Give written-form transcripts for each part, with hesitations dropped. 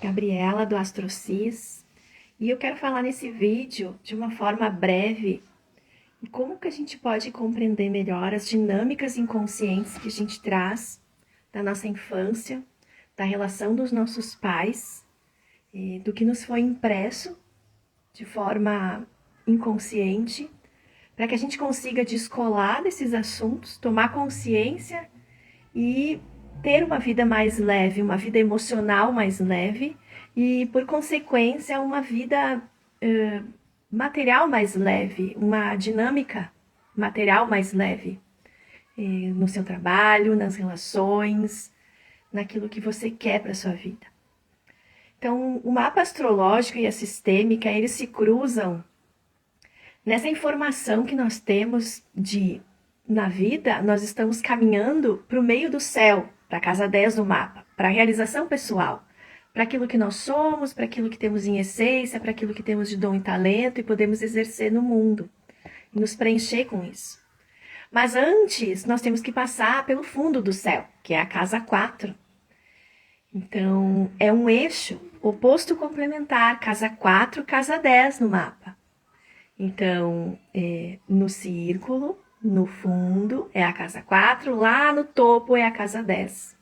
Gabriela do AstroCis, e eu quero falar nesse vídeo de uma forma breve como que a gente pode compreender melhor as dinâmicas inconscientes que a gente traz da nossa infância, da relação dos nossos pais, do que nos foi impresso de forma inconsciente, para que a gente consiga descolar desses assuntos, tomar consciência e ter uma vida mais leve, uma vida emocional mais leve e, por consequência, uma vida material mais leve, uma dinâmica material mais leve no seu trabalho, nas relações, naquilo que você quer para sua vida. Então, o mapa astrológico e a sistêmica, eles se cruzam nessa informação que nós temos de, na vida, nós estamos caminhando para o meio do céu, para a casa 10 do mapa, para a realização pessoal, para aquilo que nós somos, para aquilo que temos em essência, para aquilo que temos de dom e talento e podemos exercer no mundo, e nos preencher com isso. Mas antes, nós temos que passar pelo fundo do céu, que é a casa 4. Então, é um eixo oposto complementar, casa 4, casa 10 no mapa. Então, no círculo, no fundo, é a casa 4, lá no topo é a casa 10.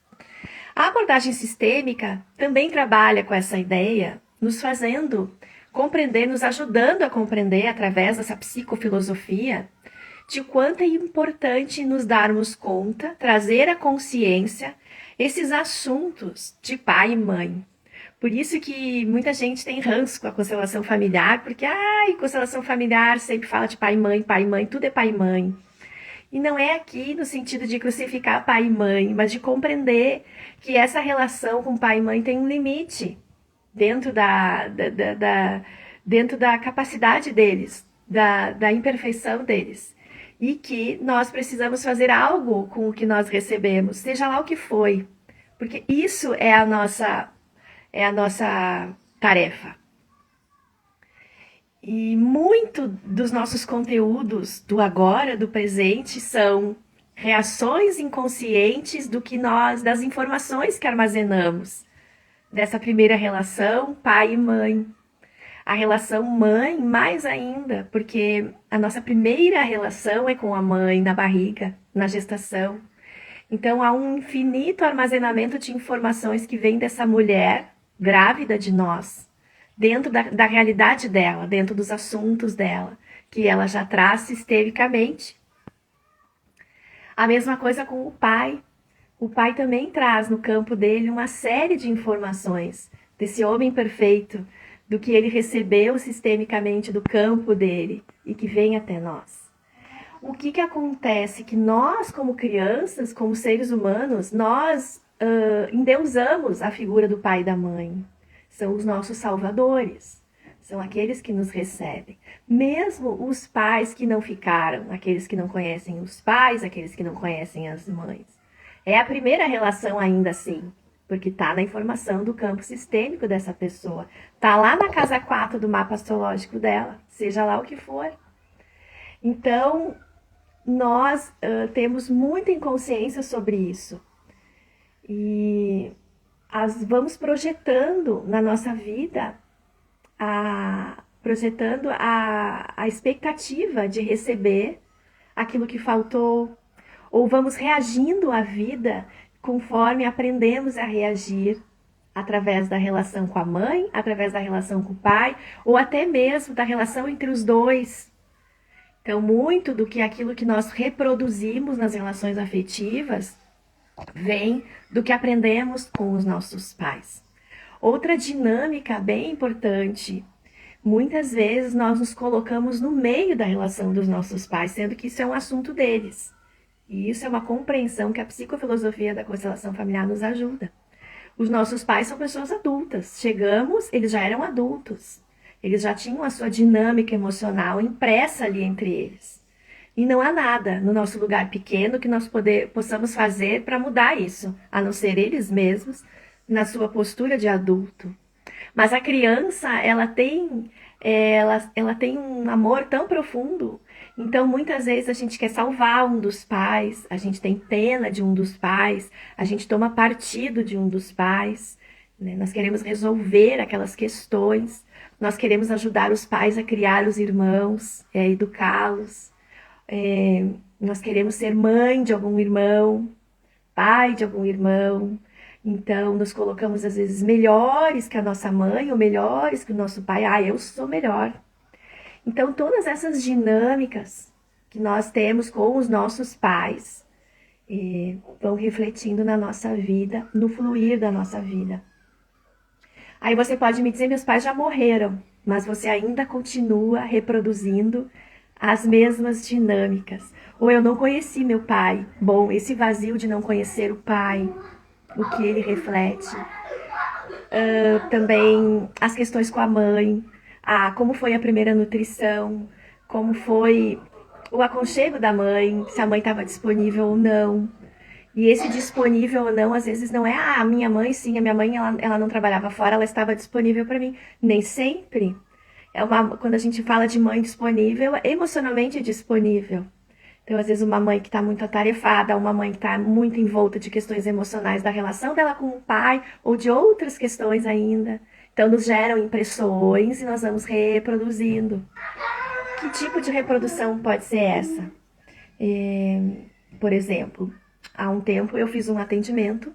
A abordagem sistêmica também trabalha com essa ideia, nos fazendo compreender, nos ajudando a compreender, através dessa psicofilosofia, de quanto é importante nos darmos conta, trazer à consciência esses assuntos de pai e mãe. Por isso que muita gente tem ranço com a constelação familiar, porque constelação familiar sempre fala de pai e mãe, tudo é pai e mãe. E não é aqui no sentido de crucificar pai e mãe, mas de compreender que essa relação com pai e mãe tem um limite dentro dentro da capacidade deles, da imperfeição deles. E que nós precisamos fazer algo com o que nós recebemos, seja lá o que foi. Porque isso é a nossa tarefa. E muito dos nossos conteúdos do agora, do presente, são reações inconscientes das informações que armazenamos dessa primeira relação, pai e mãe. A relação mãe, mais ainda, porque a nossa primeira relação é com a mãe na barriga, na gestação. Então há um infinito armazenamento de informações que vem dessa mulher grávida de nós, dentro da realidade dela, dentro dos assuntos dela, que ela já traz sistemicamente. A mesma coisa com o pai. O pai também traz no campo dele uma série de informações desse homem perfeito, do que ele recebeu sistemicamente do campo dele e que vem até nós. O que acontece? Que nós, como crianças, como seres humanos, nós endeusamos a figura do pai e da mãe. São os nossos salvadores. São aqueles que nos recebem. Mesmo os pais que não ficaram, aqueles que não conhecem os pais, aqueles que não conhecem as mães. É a primeira relação ainda assim, porque está na informação do campo sistêmico dessa pessoa. Está lá na casa 4 do mapa astrológico dela, seja lá o que for. Então, nós temos muita inconsciência sobre isso. E vamos projetando na nossa vida, projetando a expectativa de receber aquilo que faltou, ou vamos reagindo à vida conforme aprendemos a reagir através da relação com a mãe, através da relação com o pai, ou até mesmo da relação entre os dois. Então, muito do que aquilo que nós reproduzimos nas relações afetivas vem do que aprendemos com os nossos pais. Outra dinâmica bem importante, muitas vezes nós nos colocamos no meio da relação dos nossos pais, sendo que isso é um assunto deles. E isso é uma compreensão que a psicofilosofia da constelação familiar nos ajuda. Os nossos pais são pessoas adultas. Chegamos, eles já eram adultos. Eles já tinham a sua dinâmica emocional impressa ali entre eles. E não há nada no nosso lugar pequeno que nós possamos fazer para mudar isso, a não ser eles mesmos, na sua postura de adulto. Mas a criança, ela tem um amor tão profundo. Então, muitas vezes a gente quer salvar um dos pais, a gente tem pena de um dos pais, a gente toma partido de um dos pais. né? Nós queremos resolver aquelas questões, nós queremos ajudar os pais a criar os irmãos, educá-los, nós queremos ser mãe de algum irmão, pai de algum irmão. Então, nos colocamos às vezes melhores que a nossa mãe ou melhores que o nosso pai. Ah, eu sou melhor. Então, todas essas dinâmicas que nós temos com os nossos pais vão refletindo na nossa vida, no fluir da nossa vida. Aí você pode me dizer, meus pais já morreram, mas você ainda continua reproduzindo as mesmas dinâmicas. Ou eu não conheci meu pai. Bom, esse vazio de não conhecer o pai, o que ele reflete. Também as questões com a mãe. Como foi a primeira nutrição, como foi o aconchego da mãe, se a mãe estava disponível ou não. E esse disponível ou não, às vezes não é, a minha mãe sim, a minha mãe ela não trabalhava fora, ela estava disponível para mim. Nem sempre. Quando a gente fala de mãe disponível, emocionalmente disponível. Então, às vezes, uma mãe que está muito atarefada, uma mãe que está muito envolta de questões emocionais da relação dela com o pai, ou de outras questões ainda. Então, nos geram impressões e nós vamos reproduzindo. Que tipo de reprodução pode ser essa? Por exemplo, há um tempo eu fiz um atendimento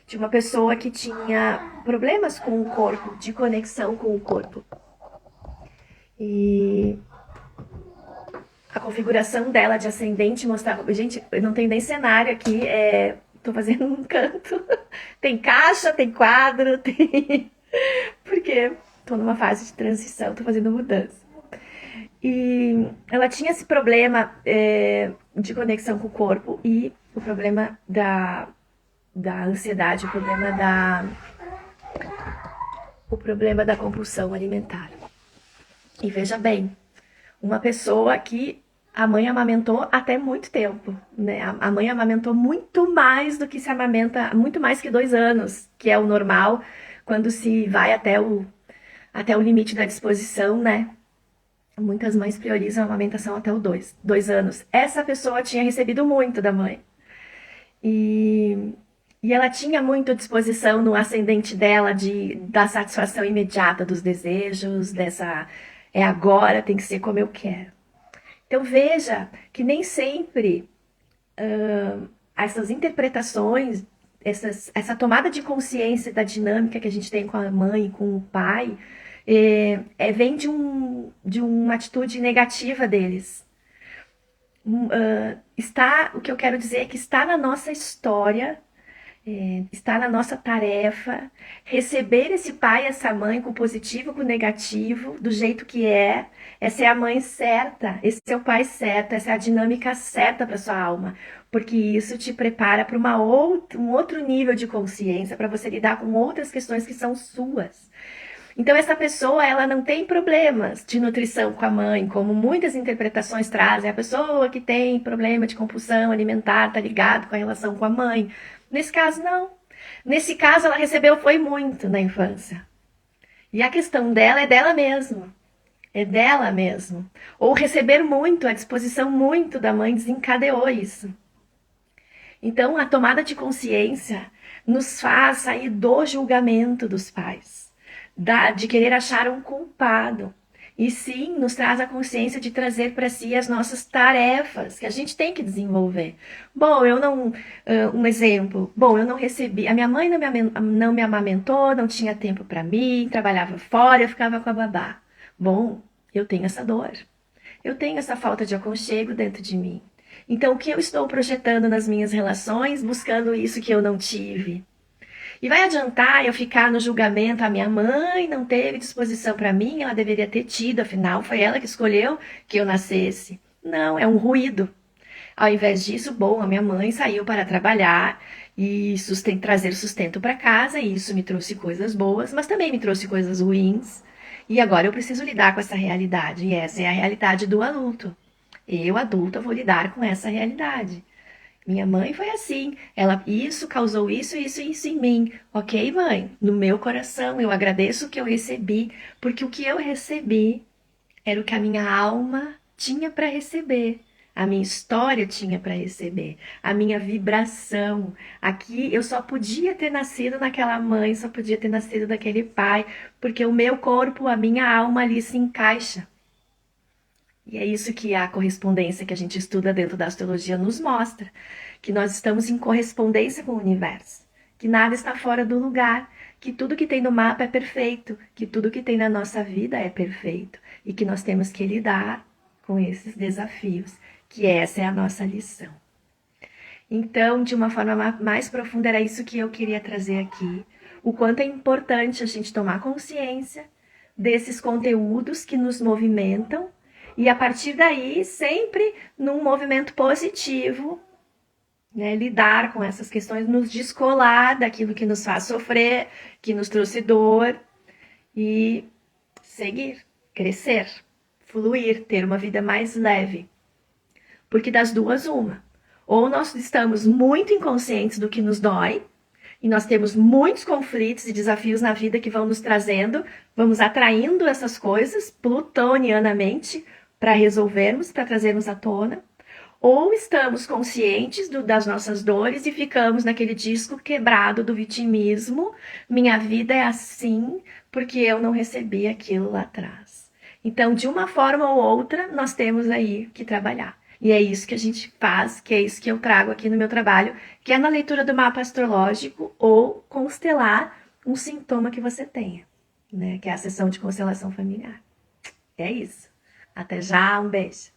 de uma pessoa que tinha problemas com o corpo, de conexão com o corpo. E a configuração dela de ascendente mostrava... Gente, não tem nem cenário aqui, tô fazendo um canto. Tem caixa, tem quadro, tem... Porque tô numa fase de transição, tô fazendo mudança. E ela tinha esse problema de conexão com o corpo e o problema da ansiedade, o problema da compulsão alimentar. E veja bem, uma pessoa que a mãe amamentou até muito tempo, né? A mãe amamentou muito mais do que se amamenta, muito mais que 2 anos, que é o normal, quando se vai até o limite da disposição, né? Muitas mães priorizam a amamentação até o 2 anos. Essa pessoa tinha recebido muito da mãe. E ela tinha muito disposição no ascendente dela da satisfação imediata dos desejos, é agora, tem que ser como eu quero. Então veja que nem sempre essas interpretações, essa tomada de consciência da dinâmica que a gente tem com a mãe, com o pai, vem de uma atitude negativa deles. O que eu quero dizer é que está na nossa história, está na nossa tarefa, receber esse pai, essa mãe, com positivo, com negativo, do jeito que é. Essa é a mãe certa, esse é o pai certo, essa é a dinâmica certa para sua alma, porque isso te prepara para um outro nível de consciência, para você lidar com outras questões que são suas. Então essa pessoa, ela não tem problemas de nutrição com a mãe, como muitas interpretações trazem. A pessoa que tem problema de compulsão alimentar está ligado com a relação com a mãe. Nesse caso, não. Nesse caso, ela recebeu foi muito na infância. E a questão dela é dela mesma. É dela mesmo. Ou receber muito, a disposição muito da mãe desencadeou isso. Então, a tomada de consciência nos faz sair do julgamento dos pais, de querer achar um culpado. E sim, nos traz a consciência de trazer para si as nossas tarefas que a gente tem que desenvolver. Bom, um exemplo. Bom, eu não recebi, a minha mãe não me amamentou, não tinha tempo para mim, trabalhava fora, eu ficava com a babá. Bom, eu tenho essa dor. Eu tenho essa falta de aconchego dentro de mim. Então, o que eu estou projetando nas minhas relações, buscando isso que eu não tive? E vai adiantar eu ficar no julgamento, a minha mãe não teve disposição para mim, ela deveria ter tido, afinal foi ela que escolheu que eu nascesse. Não, é um ruído. Ao invés disso, bom, a minha mãe saiu para trabalhar e trazer sustento para casa, e isso me trouxe coisas boas, mas também me trouxe coisas ruins. E agora eu preciso lidar com essa realidade, e essa é a realidade do adulto. Eu, adulta, vou lidar com essa realidade. Minha mãe foi assim, isso causou isso em mim. Ok, mãe? No meu coração, eu agradeço o que eu recebi, porque o que eu recebi era o que a minha alma tinha para receber. A minha história tinha para receber, a minha vibração. Aqui eu só podia ter nascido naquela mãe, só podia ter nascido daquele pai, porque o meu corpo, a minha alma ali se encaixa. E é isso que a correspondência que a gente estuda dentro da astrologia nos mostra, que nós estamos em correspondência com o universo, que nada está fora do lugar, que tudo que tem no mapa é perfeito, que tudo que tem na nossa vida é perfeito e que nós temos que lidar com esses desafios, que essa é a nossa lição. Então, de uma forma mais profunda, era isso que eu queria trazer aqui, o quanto é importante a gente tomar consciência desses conteúdos que nos movimentam e a partir daí, sempre num movimento positivo, né, lidar com essas questões, nos descolar daquilo que nos faz sofrer, que nos trouxe dor e seguir, crescer, fluir, ter uma vida mais leve. Porque das duas, uma. Ou nós estamos muito inconscientes do que nos dói, e nós temos muitos conflitos e desafios na vida que vão nos trazendo, vamos atraindo essas coisas plutonianamente para resolvermos, para trazermos à tona, ou estamos conscientes das nossas dores e ficamos naquele disco quebrado do vitimismo, minha vida é assim porque eu não recebi aquilo lá atrás. Então, de uma forma ou outra, nós temos aí que trabalhar. E é isso que a gente faz, que é isso que eu trago aqui no meu trabalho, que é na leitura do mapa astrológico ou constelar um sintoma que você tenha, né? Que é a sessão de constelação familiar. É isso. Até já, um beijo.